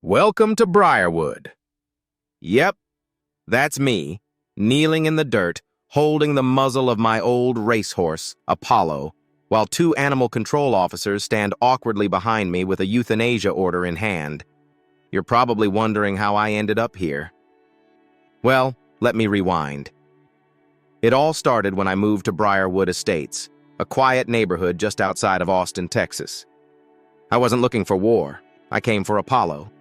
Welcome to Briarwood. Yep, that's me, kneeling in the dirt, holding the muzzle of my old racehorse, Apollo, while two animal control officers stand awkwardly behind me with a euthanasia order in hand. You're probably wondering how I ended up here. Well, let me rewind. It all started when I moved to Briarwood Estates, a quiet neighborhood just outside of Austin, Texas. I wasn't looking for war. I came for Apollo.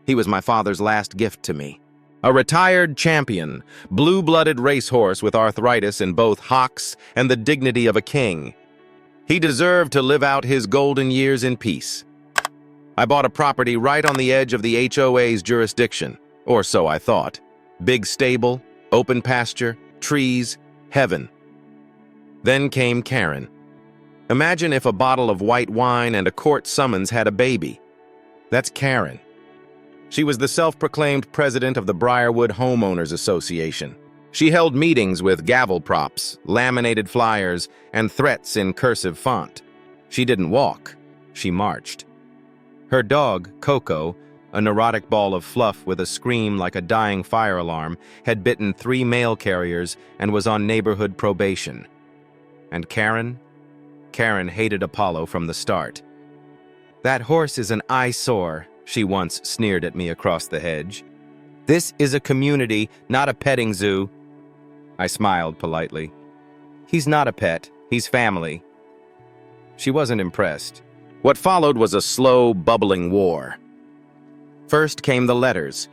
He was my father's last gift to me. A retired champion, blue-blooded racehorse with arthritis in both hocks and the dignity of a king. He deserved to live out his golden years in peace. I bought a property right on the edge of the HOA's jurisdiction, or so I thought. Big stable, open pasture, trees, heaven. Then came Karen. Imagine if a bottle of white wine and a court summons had a baby. That's Karen. She was the self-proclaimed president of the Briarwood Homeowners Association. She held meetings with gavel props, laminated flyers, and threats in cursive font. She didn't walk, she marched. Her dog, Coco, a neurotic ball of fluff with a scream like a dying fire alarm, had bitten 3 mail carriers and was on neighborhood probation. And Karen? Karen hated Apollo from the start. "That horse is an eyesore," she once sneered at me across the hedge. "This is a community, not a petting zoo." I smiled politely. "He's not a pet, he's family." She wasn't impressed. What followed was a slow, bubbling war. First came the letters.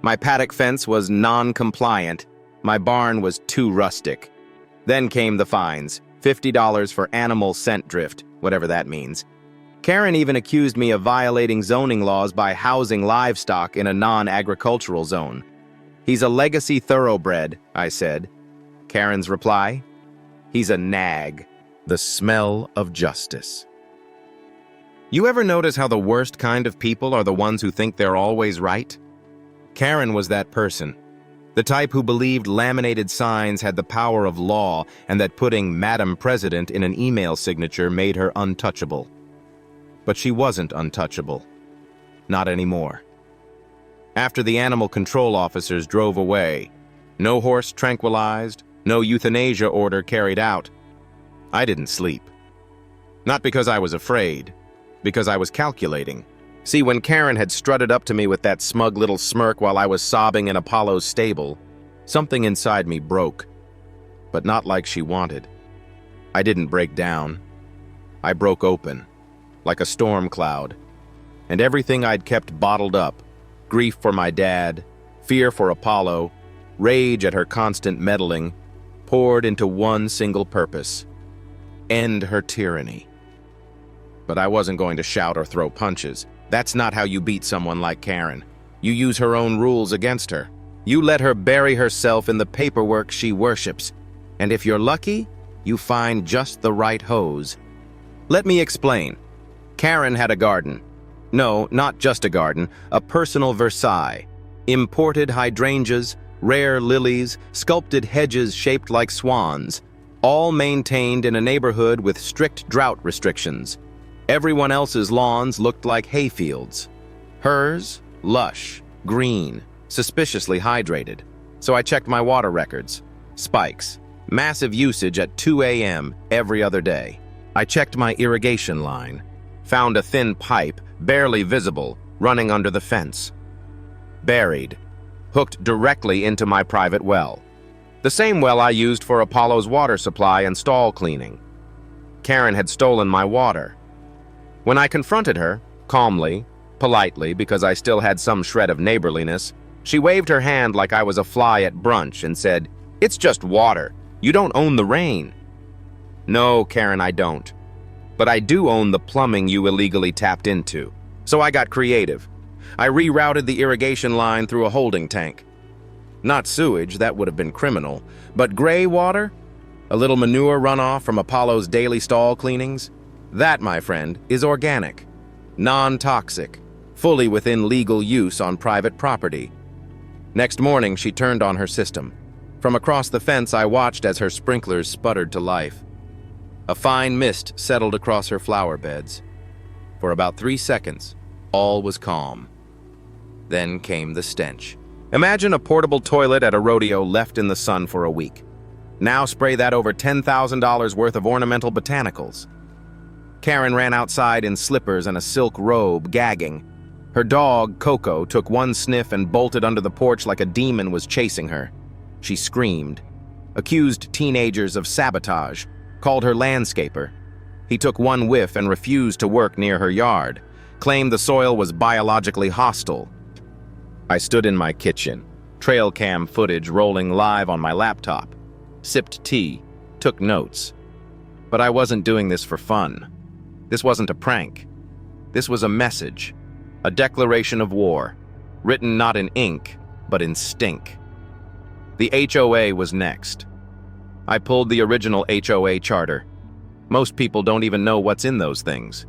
My paddock fence was non-compliant. My barn was too rustic. Then came the fines, $50 for animal scent drift, whatever that means. Karen even accused me of violating zoning laws by housing livestock in a non-agricultural zone. "He's a legacy thoroughbred," I said. Karen's reply? "He's a nag." The smell of justice. You ever notice how the worst kind of people are the ones who think they're always right? Karen was that person. The type who believed laminated signs had the power of law and that putting Madam President in an email signature made her untouchable. But she wasn't untouchable. Not anymore. After the animal control officers drove away, no horse tranquilized, no euthanasia order carried out, I didn't sleep. Not because I was afraid, because I was calculating. See, when Karen had strutted up to me with that smug little smirk while I was sobbing in Apollo's stable, something inside me broke, but not like she wanted. I didn't break down. I broke open, like a storm cloud, and everything I'd kept bottled up, grief for my dad, fear for Apollo, rage at her constant meddling, poured into one single purpose: end her tyranny. But I wasn't going to shout or throw punches. That's not how you beat someone like Karen. You use her own rules against her. You let her bury herself in the paperwork she worships. And if you're lucky, you find just the right hose. Let me explain. Karen had a garden. No, not just a garden, a personal Versailles. Imported hydrangeas, rare lilies, sculpted hedges shaped like swans, all maintained in a neighborhood with strict drought restrictions. Everyone else's lawns looked like hayfields. Hers, lush, green, suspiciously hydrated. So I checked my water records. Spikes. Massive usage at 2 a.m. every other day. I checked my irrigation line. Found a thin pipe, barely visible, running under the fence. Buried. Hooked directly into my private well. The same well I used for Apollo's water supply and stall cleaning. Karen had stolen my water. When I confronted her, calmly, politely, because I still had some shred of neighborliness, she waved her hand like I was a fly at brunch and said, "It's just water. You don't own the rain." No, Karen, I don't. But I do own the plumbing you illegally tapped into. So I got creative. I rerouted the irrigation line through a holding tank. Not sewage, that would have been criminal, but gray water? A little manure runoff from Apollo's daily stall cleanings? That, my friend, is organic, non-toxic, fully within legal use on private property. Next morning, she turned on her system. From across the fence, I watched as her sprinklers sputtered to life. A fine mist settled across her flower beds. For about 3 seconds, all was calm. Then came the stench. Imagine a portable toilet at a rodeo left in the sun for a week. Now spray that over $10,000 worth of ornamental botanicals. Karen ran outside in slippers and a silk robe, gagging. Her dog, Coco, took one sniff and bolted under the porch like a demon was chasing her. She screamed, accused teenagers of sabotage, called her landscaper. He took one whiff and refused to work near her yard, claimed the soil was biologically hostile. I stood in my kitchen, trail cam footage rolling live on my laptop, sipped tea, took notes. But I wasn't doing this for fun. This wasn't a prank. This was a message, a declaration of war, written not in ink, but in stink. The HOA was next. I pulled the original HOA charter. Most people don't even know what's in those things.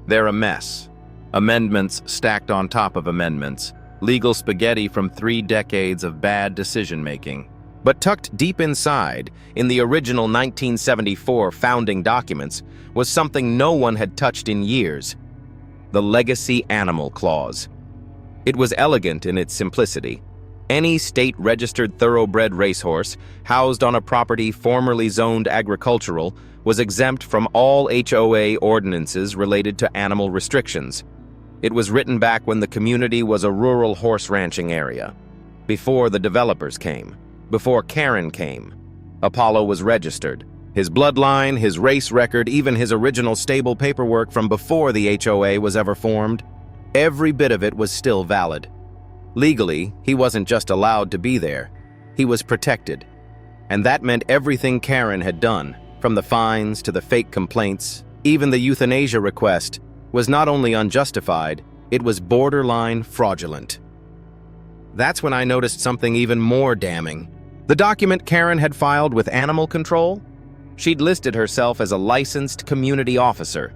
They're a mess. Amendments stacked on top of amendments. Legal spaghetti from 3 decades of bad decision-making. But tucked deep inside, in the original 1974 founding documents, was something no one had touched in years: the Legacy Animal Clause. It was elegant in its simplicity. Any state-registered thoroughbred racehorse housed on a property formerly zoned agricultural was exempt from all HOA ordinances related to animal restrictions. It was written back when the community was a rural horse ranching area, before the developers came, before Karen came. Apollo was registered. His bloodline, his race record, even his original stable paperwork from before the HOA was ever formed, every bit of it was still valid. Legally, he wasn't just allowed to be there. He was protected. And that meant everything Karen had done, from the fines to the fake complaints, even the euthanasia request, was not only unjustified, it was borderline fraudulent. That's when I noticed something even more damning. The document Karen had filed with animal control? She'd listed herself as a licensed community officer.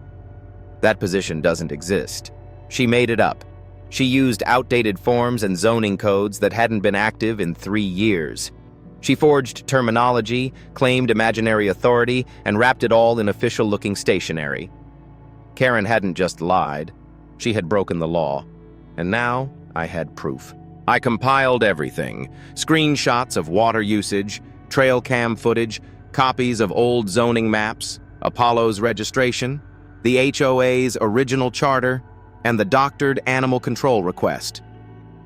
That position doesn't exist. She made it up. She used outdated forms and zoning codes that hadn't been active in 3 years. She forged terminology, claimed imaginary authority, and wrapped it all in official-looking stationery. Karen hadn't just lied. She had broken the law. And now I had proof. I compiled everything: screenshots of water usage, trail cam footage, copies of old zoning maps, Apollo's registration, the HOA's original charter, and the doctored animal control request.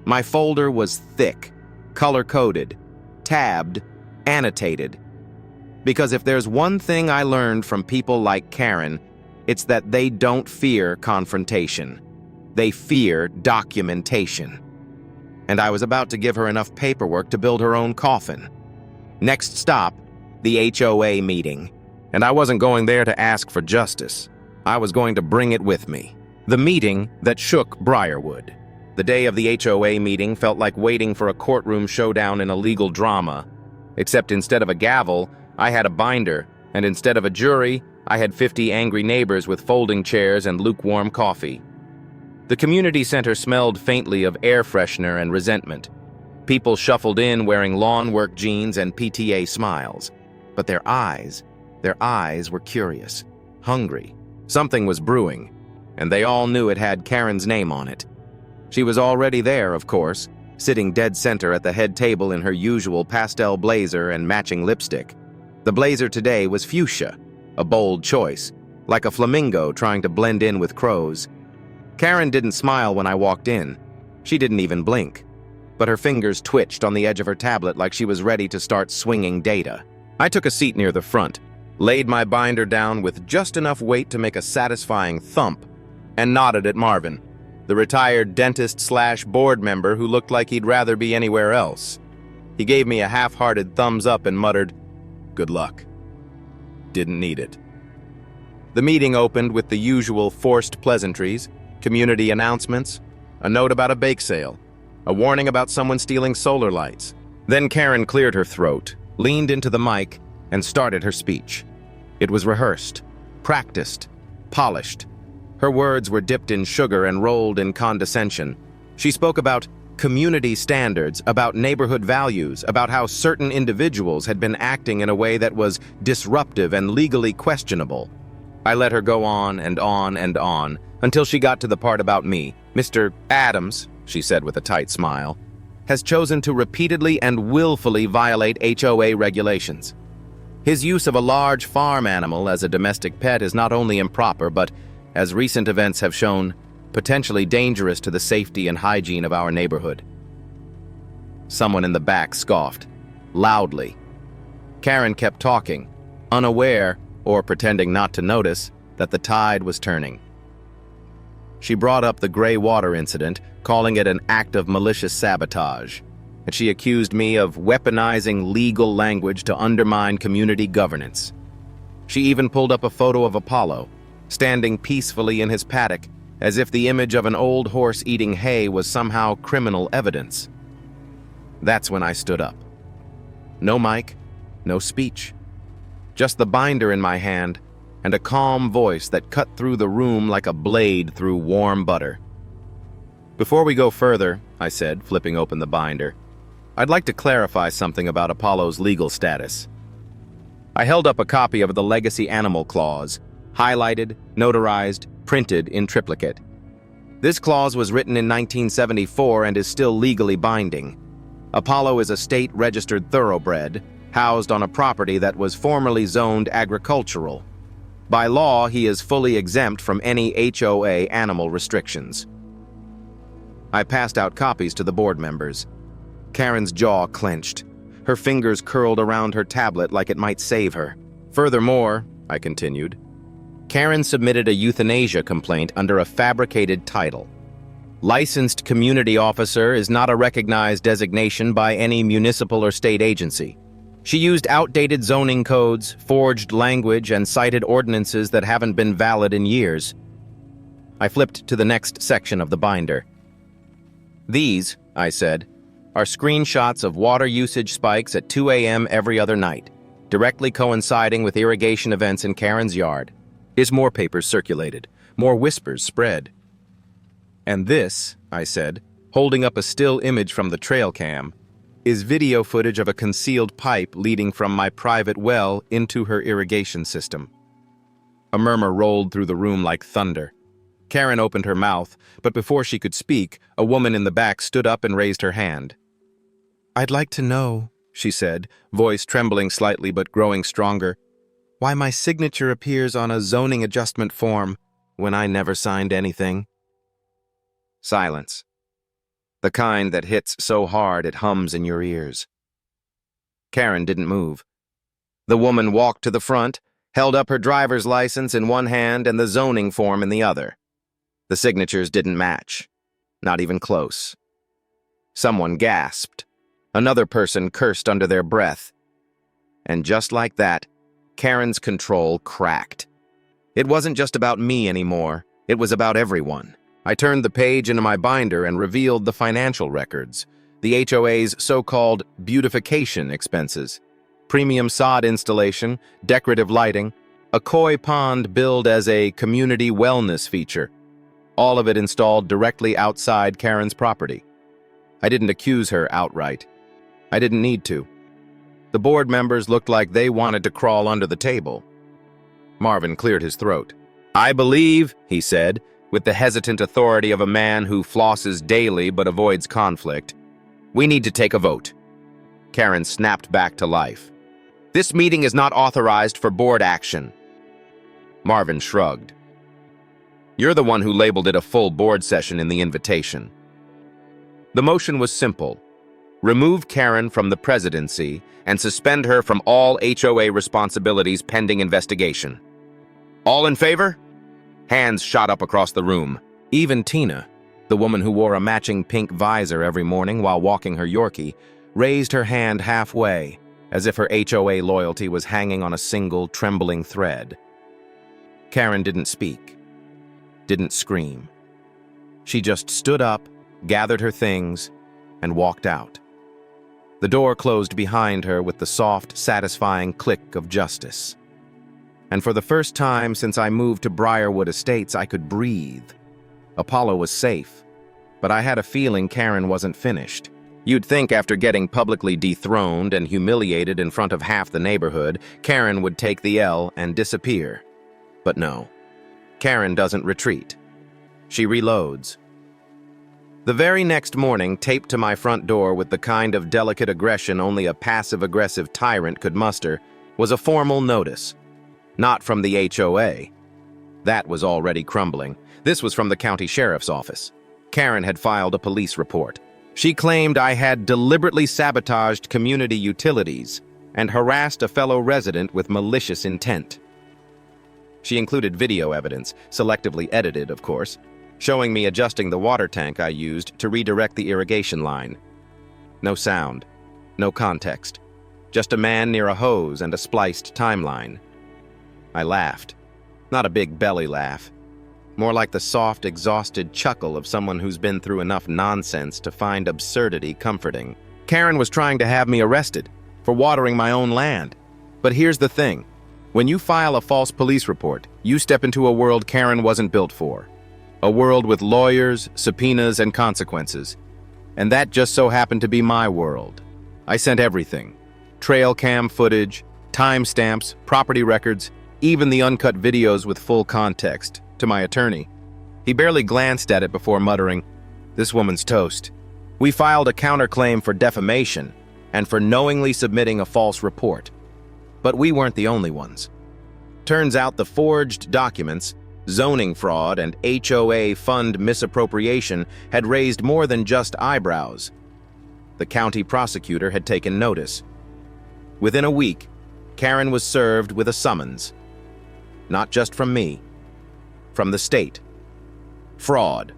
My folder was thick, color-coded, tabbed, annotated. Because if there's one thing I learned from people like Karen, it's that they don't fear confrontation. They fear documentation. And I was about to give her enough paperwork to build her own coffin. Next stop, the HOA meeting. And I wasn't going there to ask for justice. I was going to bring it with me. The meeting that shook Briarwood. The day of the HOA meeting felt like waiting for a courtroom showdown in a legal drama. Except instead of a gavel, I had a binder, and instead of a jury, I had 50 angry neighbors with folding chairs and lukewarm coffee. The community center smelled faintly of air freshener and resentment. People shuffled in wearing lawn work jeans and PTA smiles. But their eyes were curious, hungry. Something was brewing, and they all knew it had Karen's name on it. She was already there, of course, sitting dead center at the head table in her usual pastel blazer and matching lipstick. The blazer today was fuchsia, a bold choice, like a flamingo trying to blend in with crows. Karen didn't smile when I walked in. She didn't even blink. But her fingers twitched on the edge of her tablet like she was ready to start swinging data. I took a seat near the front, laid my binder down with just enough weight to make a satisfying thump, and nodded at Marvin, the retired dentist/board member who looked like he'd rather be anywhere else. He gave me a half-hearted thumbs up and muttered, "Good luck." Didn't need it. The meeting opened with the usual forced pleasantries, community announcements, a note about a bake sale, a warning about someone stealing solar lights. Then Karen cleared her throat, leaned into the mic, and started her speech. It was rehearsed, practiced, polished. Her words were dipped in sugar and rolled in condescension. She spoke about community standards, about neighborhood values, about how certain individuals had been acting in a way that was disruptive and legally questionable. I let her go on and on and on, until she got to the part about me. "Mr. Adams," she said with a tight smile, has chosen to repeatedly and willfully violate HOA regulations. His use of a large farm animal as a domestic pet is not only improper, but, as recent events have shown, potentially dangerous to the safety and hygiene of our neighborhood. Someone in the back scoffed, loudly. Karen kept talking, unaware, or pretending not to notice, that the tide was turning. She brought up the gray water incident, calling it an act of malicious sabotage, and she accused me of weaponizing legal language to undermine community governance. She even pulled up a photo of Apollo, standing peacefully in his paddock, as if the image of an old horse eating hay was somehow criminal evidence. That's when I stood up. No mic, no speech. Just the binder in my hand, and a calm voice that cut through the room like a blade through warm butter. Before we go further, I said, flipping open the binder, I'd like to clarify something about Apollo's legal status. I held up a copy of the Legacy Animal Clause, highlighted, notarized, printed in triplicate. This clause was written in 1974 and is still legally binding. Apollo is a state-registered thoroughbred, housed on a property that was formerly zoned agricultural. By law, he is fully exempt from any HOA animal restrictions. I passed out copies to the board members. Karen's jaw clenched. Her fingers curled around her tablet like it might save her. Furthermore, I continued, Karen submitted a euthanasia complaint under a fabricated title. Licensed community officer is not a recognized designation by any municipal or state agency. She used outdated zoning codes, forged language, and cited ordinances that haven't been valid in years. I flipped to the next section of the binder. These, I said, are screenshots of water usage spikes at 2 a.m. every other night, directly coinciding with irrigation events in Karen's yard. Is more papers circulated, more whispers spread. And this, I said, holding up a still image from the trail cam, is video footage of a concealed pipe leading from my private well into her irrigation system. A murmur rolled through the room like thunder. Karen opened her mouth, but before she could speak, a woman in the back stood up and raised her hand. I'd like to know, she said, voice trembling slightly but growing stronger, why my signature appears on a zoning adjustment form when I never signed anything. Silence. The kind that hits so hard it hums in your ears. Karen didn't move. The woman walked to the front, held up her driver's license in one hand and the zoning form in the other. The signatures didn't match. Not even close. Someone gasped. Another person cursed under their breath. And just like that, Karen's control cracked. It wasn't just about me anymore. It was about everyone. I turned the page into my binder and revealed the financial records, the HOA's so-called beautification expenses, premium sod installation, decorative lighting, a koi pond billed as a community wellness feature, all of it installed directly outside Karen's property. I didn't accuse her outright. I didn't need to. The board members looked like they wanted to crawl under the table. Marvin cleared his throat. I believe, he said, with the hesitant authority of a man who flosses daily but avoids conflict, we need to take a vote. Karen snapped back to life. This meeting is not authorized for board action. Marvin shrugged. You're the one who labeled it a full board session in the invitation. The motion was simple. Remove Karen from the presidency and suspend her from all HOA responsibilities pending investigation. All in favor? Hands shot up across the room. Even Tina, the woman who wore a matching pink visor every morning while walking her Yorkie, raised her hand halfway, as if her HOA loyalty was hanging on a single trembling thread. Karen didn't speak, didn't scream. She just stood up, gathered her things, and walked out. The door closed behind her with the soft, satisfying click of justice. And for the first time since I moved to Briarwood Estates, I could breathe. Apollo was safe, but I had a feeling Karen wasn't finished. You'd think after getting publicly dethroned and humiliated in front of half the neighborhood, Karen would take the L and disappear. But no, Karen doesn't retreat. She reloads. The very next morning, taped to my front door with the kind of delicate aggression only a passive-aggressive tyrant could muster, was a formal notice. Not from the HOA. That was already crumbling. This was from the county sheriff's office. Karen had filed a police report. She claimed I had deliberately sabotaged community utilities and harassed a fellow resident with malicious intent. She included video evidence, selectively edited, of course, showing me adjusting the water tank I used to redirect the irrigation line. No sound, no context, just a man near a hose and a spliced timeline. I laughed. Not a big belly laugh. More like the soft, exhausted chuckle of someone who's been through enough nonsense to find absurdity comforting. Karen was trying to have me arrested for watering my own land. But here's the thing. When you file a false police report, you step into a world Karen wasn't built for. A world with lawyers, subpoenas, and consequences. And that just so happened to be my world. I sent everything. Trail cam footage, timestamps, property records, even the uncut videos with full context, to my attorney. He barely glanced at it before muttering, "This woman's toast." We filed a counterclaim for defamation and for knowingly submitting a false report. But we weren't the only ones. Turns out the forged documents, zoning fraud, and HOA fund misappropriation had raised more than just eyebrows. The county prosecutor had taken notice. Within a week, Karen was served with a summons. Not just from me, from the state. Fraud.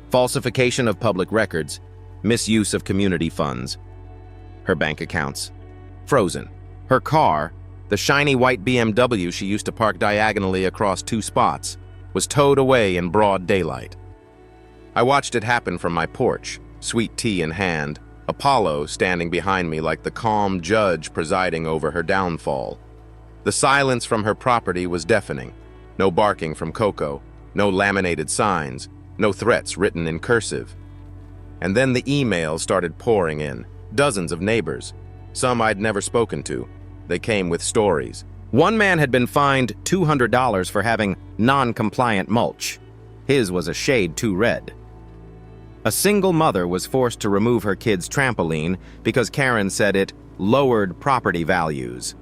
Falsification of public records, misuse of community funds. Her bank accounts frozen. Her car, the shiny white BMW she used to park diagonally across 2 spots, was towed away in broad daylight. I watched it happen from my porch, sweet tea in hand, Apollo standing behind me like the calm judge presiding over her downfall. The silence from her property was deafening. No barking from Coco, no laminated signs, no threats written in cursive. And then the emails started pouring in, dozens of neighbors, some I'd never spoken to. They came with stories. One man had been fined $200 for having non-compliant mulch. His was a shade too red. A single mother was forced to remove her kid's trampoline because Karen said it lowered property values.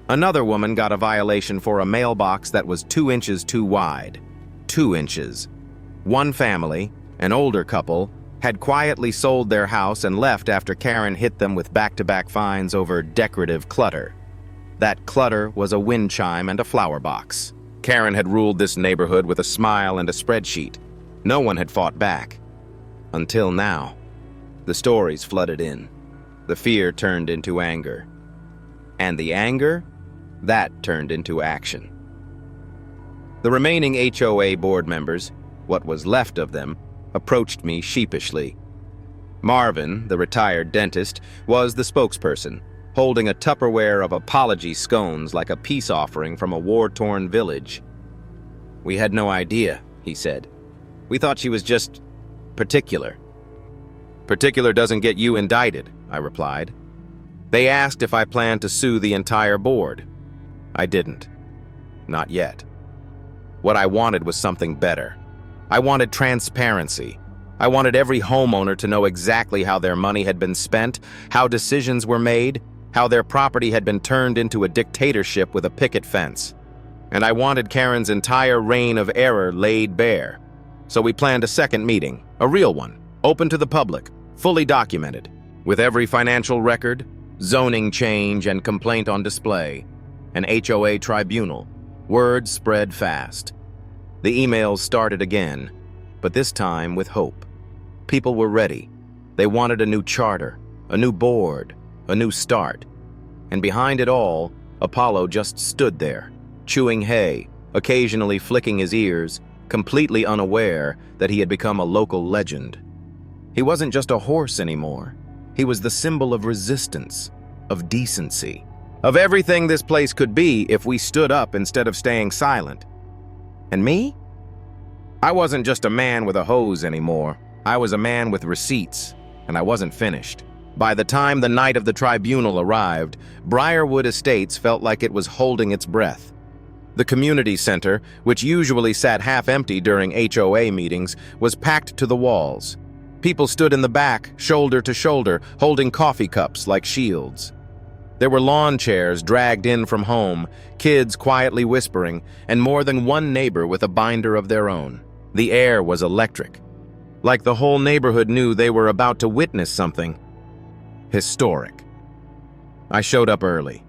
Another woman got a violation for a mailbox that was 2 inches too wide. 2 inches. One family, an older couple, had quietly sold their house and left after Karen hit them with back-to-back fines over decorative clutter. That clutter was a wind chime and a flower box. Karen had ruled this neighborhood with a smile and a spreadsheet. No one had fought back. Until now. The stories flooded in. The fear turned into anger. And the anger? That turned into action. The remaining HOA board members, what was left of them, approached me sheepishly. Marvin, the retired dentist, was the spokesperson, holding a Tupperware of apology scones like a peace offering from a war-torn village. "We had no idea," he said. "We thought she was just particular." "Particular doesn't get you indicted," I replied. They asked if I planned to sue the entire board. I didn't. Not yet. What I wanted was something better. I wanted transparency. I wanted every homeowner to know exactly how their money had been spent, how decisions were made, how their property had been turned into a dictatorship with a picket fence. And I wanted Karen's entire reign of error laid bare. So we planned a second meeting, a real one, open to the public, fully documented, with every financial record, zoning change, and complaint on display. An HOA Tribunal. Word spread fast. The emails started again, but this time with hope. People were ready. They wanted a new charter, a new board, a new start. And behind it all, Apollo just stood there, chewing hay, occasionally flicking his ears, completely unaware that he had become a local legend. He wasn't just a horse anymore. He was the symbol of resistance, of decency, of everything this place could be if we stood up instead of staying silent. And me? I wasn't just a man with a hose anymore. I was a man with receipts, and I wasn't finished. By the time the night of the tribunal arrived, Briarwood Estates felt like it was holding its breath. The community center, which usually sat half empty during HOA meetings, was packed to the walls. People stood in the back, shoulder to shoulder, holding coffee cups like shields. There were lawn chairs dragged in from home, kids quietly whispering, and more than one neighbor with a binder of their own. The air was electric, like the whole neighborhood knew they were about to witness something historic. I showed up early,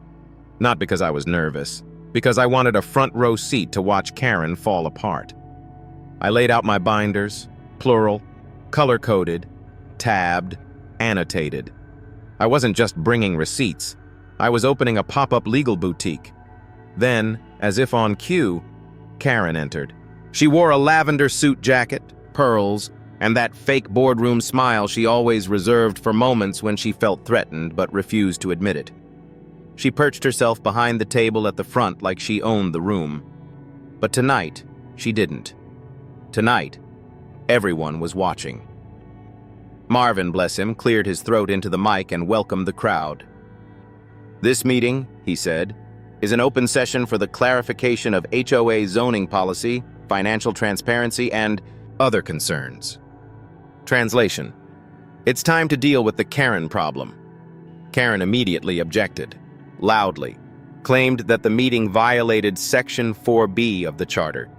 not because I was nervous, because I wanted a front row seat to watch Karen fall apart. I laid out my binders, plural, color-coded, tabbed, annotated. I wasn't just bringing receipts. I was opening a pop-up legal boutique. Then, as if on cue, Karen entered. She wore a lavender suit jacket, pearls, and that fake boardroom smile she always reserved for moments when she felt threatened but refused to admit it. She perched herself behind the table at the front like she owned the room. But tonight, she didn't. Tonight, everyone was watching. Marvin, bless him, cleared his throat into the mic and welcomed the crowd. "This meeting," he said, "is an open session for the clarification of HOA zoning policy, financial transparency, and other concerns." Translation: It's time to deal with the Karen problem. Karen immediately objected, loudly, claimed that the meeting violated Section 4B of the Charter,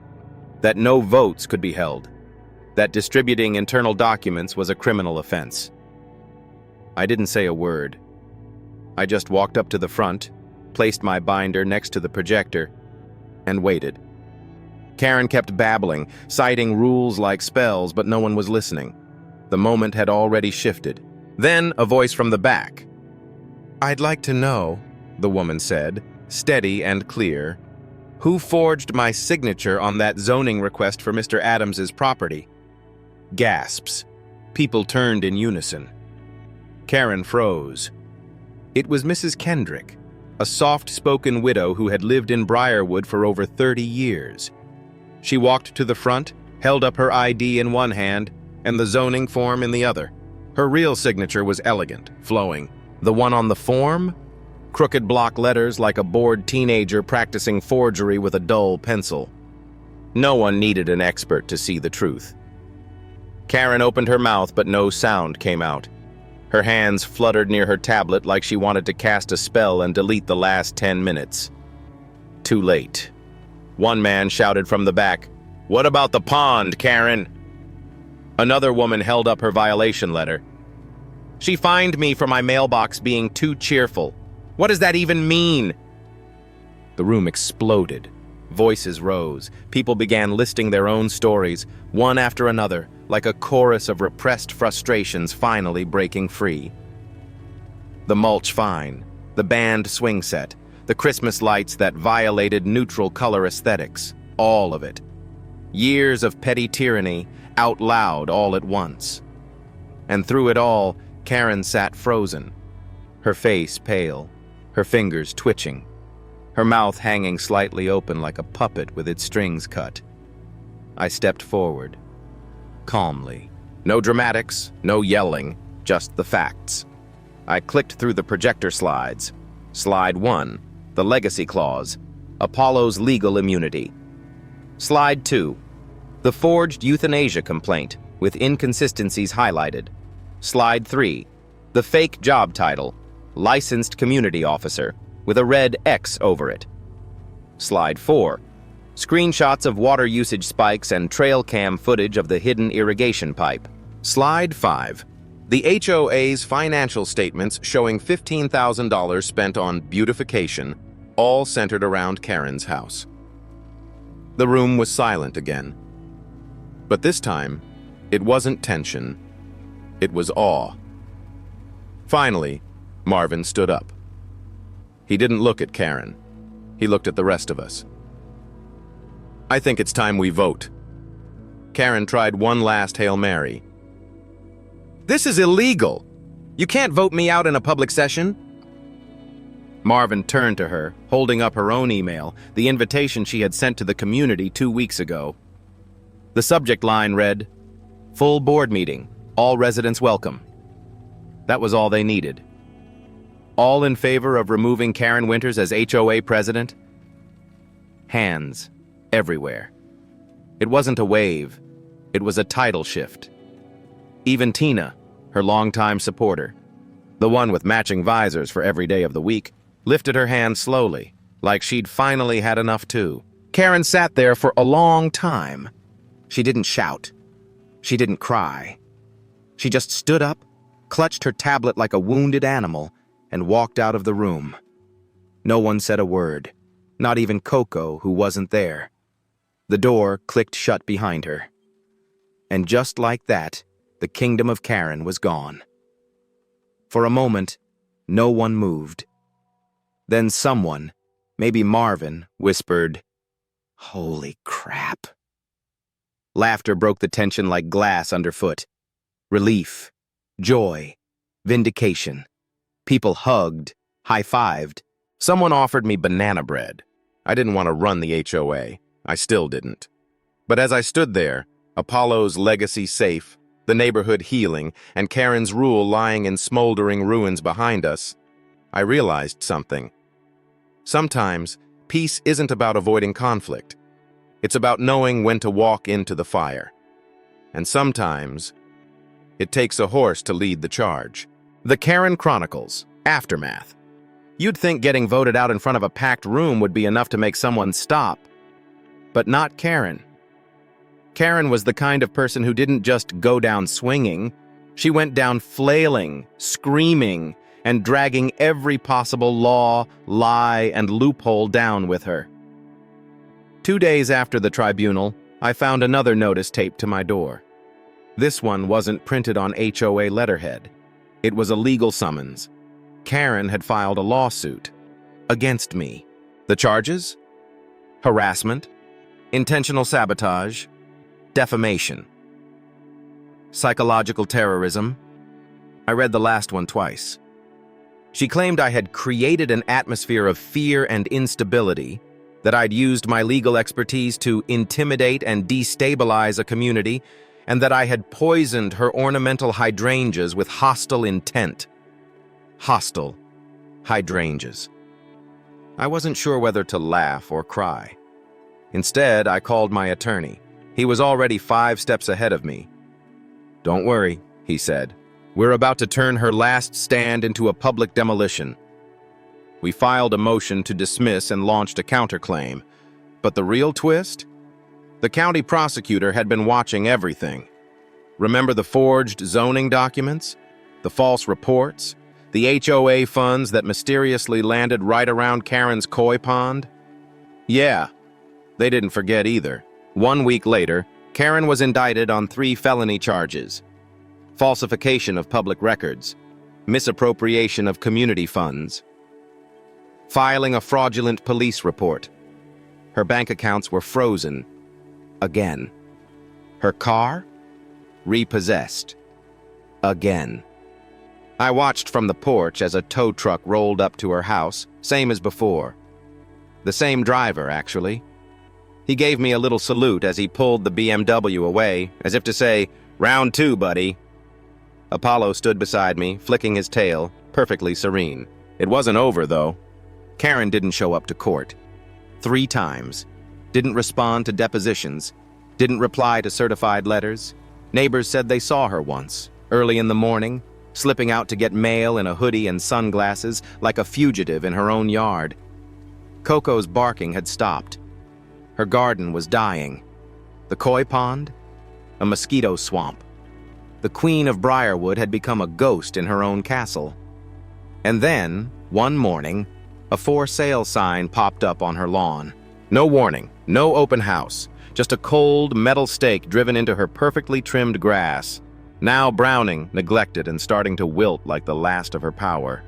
that no votes could be held, that distributing internal documents was a criminal offense. I didn't say a word. I just walked up to the front, placed my binder next to the projector, and waited. Karen kept babbling, citing rules like spells, but no one was listening. The moment had already shifted. Then a voice from the back. "I'd like to know," the woman said, steady and clear, "who forged my signature on that zoning request for Mr. Adams's property?" Gasps. People turned in unison. Karen froze. It was Mrs. Kendrick, a soft-spoken widow who had lived in Briarwood for over 30 years. She walked to the front, held up her ID in one hand, and the zoning form in the other. Her real signature was elegant, flowing. The one on the form? Crooked block letters like a bored teenager practicing forgery with a dull pencil. No one needed an expert to see the truth. Karen opened her mouth, but no sound came out. Her hands fluttered near her tablet like she wanted to cast a spell and delete the last 10 minutes. Too late. One man shouted from the back, "What about the pond, Karen?" Another woman held up her violation letter. "She fined me for my mailbox being too cheerful. What does that even mean?" The room exploded. Voices rose. People began listing their own stories, one after another, like a chorus of repressed frustrations finally breaking free. The mulch fine, the band swing set, the Christmas lights that violated neutral color aesthetics, all of it. Years of petty tyranny, out loud all at once. And through it all, Karen sat frozen, her face pale, her fingers twitching, her mouth hanging slightly open like a puppet with its strings cut. I stepped forward, calmly. No dramatics, no yelling, just the facts. I clicked through the projector slides. Slide 1, the legacy clause, Apollo's legal immunity. Slide 2, the forged euthanasia complaint, with inconsistencies highlighted. Slide 3, the fake job title, licensed community officer, with a red X over it. Slide 4, screenshots of water usage spikes and trail cam footage of the hidden irrigation pipe. Slide 5, the HOA's financial statements showing $15,000 spent on beautification, all centered around Karen's house. The room was silent again. But this time, it wasn't tension. It was awe. Finally, Marvin stood up. He didn't look at Karen. He looked at the rest of us. "I think it's time we vote." Karen tried one last Hail Mary. "This is illegal! You can't vote me out in a public session!" Marvin turned to her, holding up her own email, the invitation she had sent to the community 2 weeks ago. The subject line read, "Full board meeting. All residents welcome." That was all they needed. All in favor of removing Karen Winters as HOA president? Hands. Everywhere. It wasn't a wave. It was a tidal shift. Even Tina, her longtime supporter, the one with matching visors for every day of the week, lifted her hand slowly, like she'd finally had enough too. Karen sat there for a long time. She didn't shout. She didn't cry. She just stood up, clutched her tablet like a wounded animal, and walked out of the room. No one said a word, not even Coco, who wasn't there. The door clicked shut behind her. And just like that, the kingdom of Karen was gone. For a moment, no one moved. Then someone, maybe Marvin, whispered, "Holy crap." Laughter broke the tension like glass underfoot. Relief, joy, vindication. People hugged, high-fived. Someone offered me banana bread. I didn't want to run the HOA. I still didn't. But as I stood there, Apollo's legacy safe, the neighborhood healing, and Karen's rule lying in smoldering ruins behind us, I realized something. Sometimes, peace isn't about avoiding conflict. It's about knowing when to walk into the fire. And sometimes, it takes a horse to lead the charge. The Karen Chronicles, Aftermath. You'd think getting voted out in front of a packed room would be enough to make someone stop. But not Karen. Karen was the kind of person who didn't just go down swinging. She went down flailing, screaming, and dragging every possible law, lie, and loophole down with her. 2 days after the tribunal, I found another notice taped to my door. This one wasn't printed on HOA letterhead. It was a legal summons. Karen had filed a lawsuit against me. The charges? Harassment, intentional sabotage, defamation, psychological terrorism. I read the last one twice. She claimed I had created an atmosphere of fear and instability, that I'd used my legal expertise to intimidate and destabilize a community, and that I had poisoned her ornamental hydrangeas with hostile intent. Hostile hydrangeas. I wasn't sure whether to laugh or cry. Instead, I called my attorney. He was already 5 steps ahead of me. "Don't worry," he said. "We're about to turn her last stand into a public demolition." We filed a motion to dismiss and launched a counterclaim. But the real twist? The county prosecutor had been watching everything. Remember the forged zoning documents? The false reports? The HOA funds that mysteriously landed right around Karen's koi pond? Yeah, they didn't forget either. 1 week later, Karen was indicted on 3 felony charges: falsification of public records, misappropriation of community funds, filing a fraudulent police report. Her bank accounts were frozen. Again. Her car? Repossessed. Again. I watched from the porch as a tow truck rolled up to her house, same as before. The same driver, actually. He gave me a little salute as he pulled the BMW away, as if to say, "Round 2, buddy." Apollo stood beside me, flicking his tail, perfectly serene. It wasn't over, though. Karen didn't show up to court. 3 times. Didn't respond to depositions. Didn't reply to certified letters. Neighbors said they saw her once, early in the morning, slipping out to get mail in a hoodie and sunglasses, like a fugitive in her own yard. Coco's barking had stopped. Her garden was dying. The koi pond? A mosquito swamp. The Queen of Briarwood had become a ghost in her own castle. And then, one morning, a for sale sign popped up on her lawn. No warning, no open house, just a cold metal stake driven into her perfectly trimmed grass, now browning, neglected, and starting to wilt like the last of her power.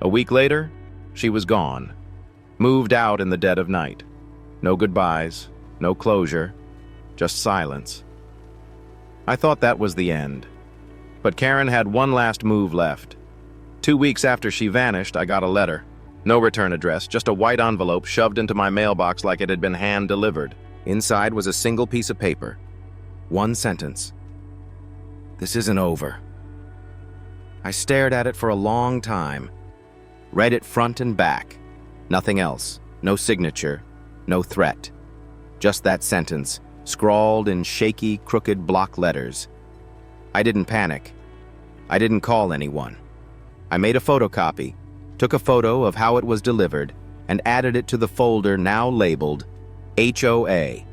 A week later, she was gone. Moved out in the dead of night. No goodbyes, no closure, just silence. I thought that was the end. But Karen had one last move left. 2 weeks after she vanished, I got a letter. No return address, just a white envelope shoved into my mailbox like it had been hand-delivered. Inside was a single piece of paper. 1 sentence. "This isn't over." I stared at it for a long time. Read it front and back. Nothing else. No signature. No threat. Just that sentence, scrawled in shaky, crooked block letters. I didn't panic. I didn't call anyone. I made a photocopy, took a photo of how it was delivered, and added it to the folder now labeled HOA,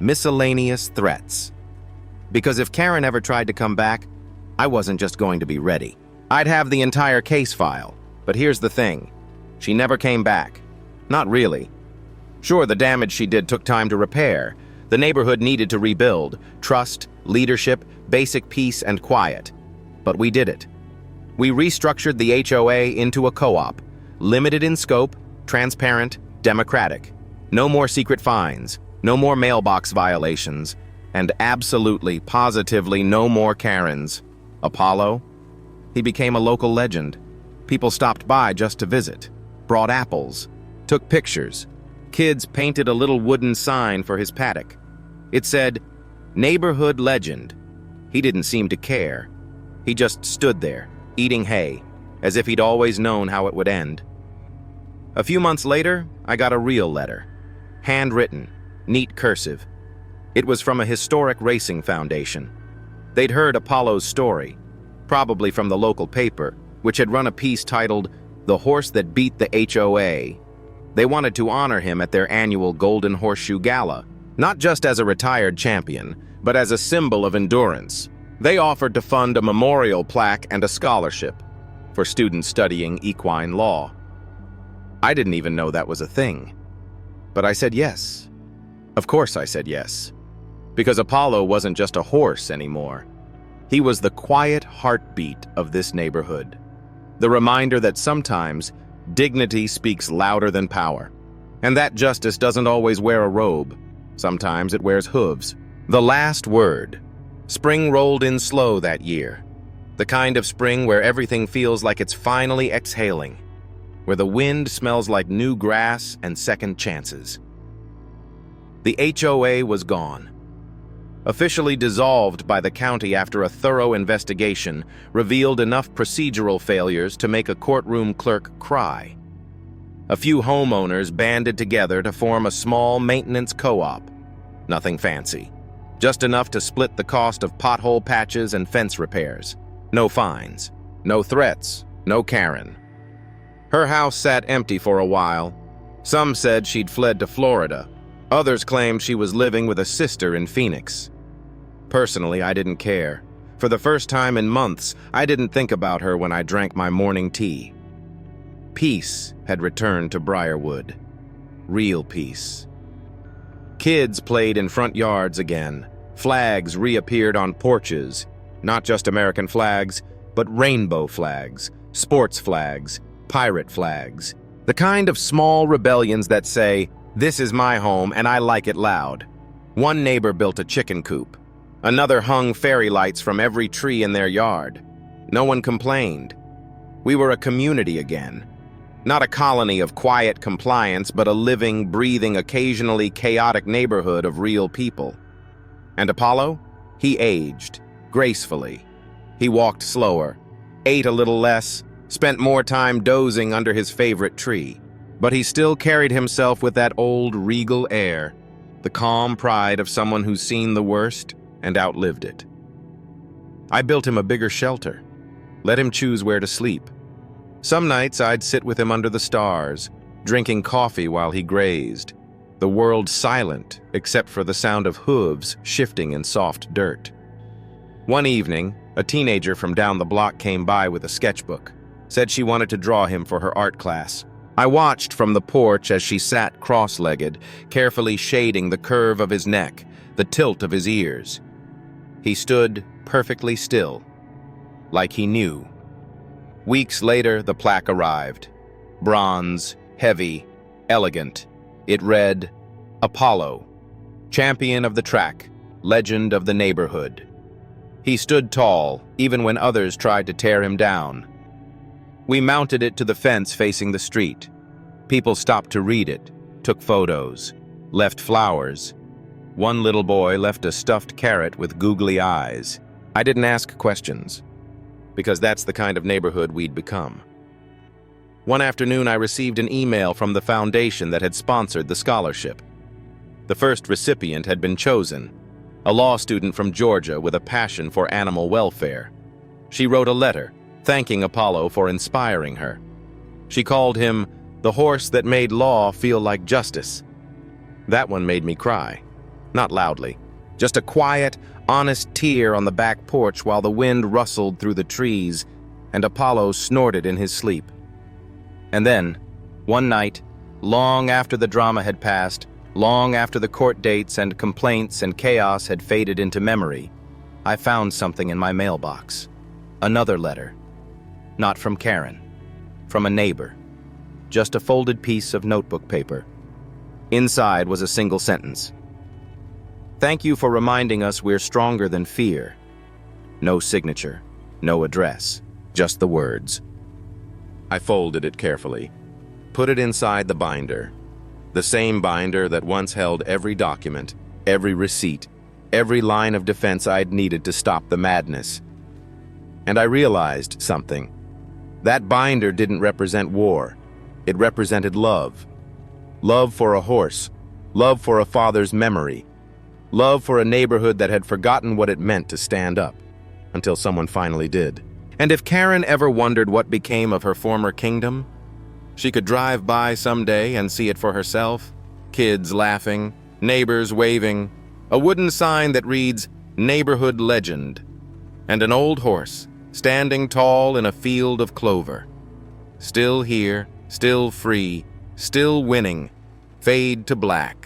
Miscellaneous Threats. Because if Karen ever tried to come back, I wasn't just going to be ready. I'd have the entire case file. But here's the thing. She never came back. Not really. Sure, the damage she did took time to repair. The neighborhood needed to rebuild. Trust, leadership, basic peace, and quiet. But we did it. We restructured the HOA into a co-op, limited in scope, transparent, democratic. No more secret fines, no more mailbox violations, and absolutely, positively no more Karens. Apollo? He became a local legend. People stopped by just to visit, brought apples, took pictures. Kids painted a little wooden sign for his paddock. It said, "Neighborhood Legend." He didn't seem to care. He just stood there, eating hay, as if he'd always known how it would end. A few months later, I got a real letter. Handwritten, neat cursive. It was from a historic racing foundation. They'd heard Apollo's story, probably from the local paper, which had run a piece titled, "The Horse That Beat the HOA." They wanted to honor him at their annual Golden Horseshoe Gala, not just as a retired champion, but as a symbol of endurance. They offered to fund a memorial plaque and a scholarship for students studying equine law. I didn't even know that was a thing. But I said yes. Of course I said yes. Because Apollo wasn't just a horse anymore. He was the quiet heartbeat of this neighborhood. The reminder that sometimes dignity speaks louder than power. And that justice doesn't always wear a robe. Sometimes it wears hooves. The last word. Spring rolled in slow that year. The kind of spring where everything feels like it's finally exhaling. Where the wind smells like new grass and second chances. The HOA was gone. Officially dissolved by the county after a thorough investigation revealed enough procedural failures to make a courtroom clerk cry. A few homeowners banded together to form a small maintenance co-op. Nothing fancy. Just enough to split the cost of pothole patches and fence repairs. No fines. No threats. No Karen. Her house sat empty for a while. Some said she'd fled to Florida. Others claimed she was living with a sister in Phoenix. Personally, I didn't care. For the first time in months, I didn't think about her when I drank my morning tea. Peace had returned to Briarwood. Real peace. Kids played in front yards again. Flags reappeared on porches. Not just American flags, but rainbow flags, sports flags, pirate flags. The kind of small rebellions that say, "This is my home and I like it loud." One neighbor built a chicken coop. Another hung fairy lights from every tree in their yard. No one complained. We were a community again. Not a colony of quiet compliance, but a living, breathing, occasionally chaotic neighborhood of real people. And Apollo? He aged, gracefully. He walked slower, ate a little less, spent more time dozing under his favorite tree. But he still carried himself with that old regal air, the calm pride of someone who's seen the worst and outlived it. I built him a bigger shelter, let him choose where to sleep. Some nights I'd sit with him under the stars, drinking coffee while he grazed, the world silent except for the sound of hooves shifting in soft dirt. One evening, a teenager from down the block came by with a sketchbook, said she wanted to draw him for her art class. I watched from the porch as she sat cross-legged, carefully shading the curve of his neck, the tilt of his ears. He stood perfectly still, like he knew. Weeks later, the plaque arrived. Bronze, heavy, elegant. It read, "Apollo, champion of the track, legend of the neighborhood." He stood tall, even when others tried to tear him down. We mounted it to the fence facing the street. People stopped to read it, took photos, left flowers. One little boy left a stuffed carrot with googly eyes. I didn't ask questions, because that's the kind of neighborhood we'd become. One afternoon, I received an email from the foundation that had sponsored the scholarship. The first recipient had been chosen, a law student from Georgia with a passion for animal welfare. She wrote a letter, thanking Apollo for inspiring her. She called him the horse that made law feel like justice. That one made me cry. Not loudly, just a quiet, honest tear on the back porch while the wind rustled through the trees and Apollo snorted in his sleep. And then, one night, long after the drama had passed, long after the court dates and complaints and chaos had faded into memory, I found something in my mailbox. Another letter. Not from Karen. From a neighbor. Just a folded piece of notebook paper. Inside was a single sentence. "Thank you for reminding us we're stronger than fear." No signature, no address, just the words. I folded it carefully, put it inside the binder. The same binder that once held every document, every receipt, every line of defense I'd needed to stop the madness. And I realized something. That binder didn't represent war. It represented love. Love for a horse. Love for a father's memory. Love for a neighborhood that had forgotten what it meant to stand up, until someone finally did. And if Karen ever wondered what became of her former kingdom, she could drive by someday and see it for herself. Kids laughing, neighbors waving, a wooden sign that reads, "Neighborhood Legend," and an old horse standing tall in a field of clover. Still here, still free, still winning, fade to black.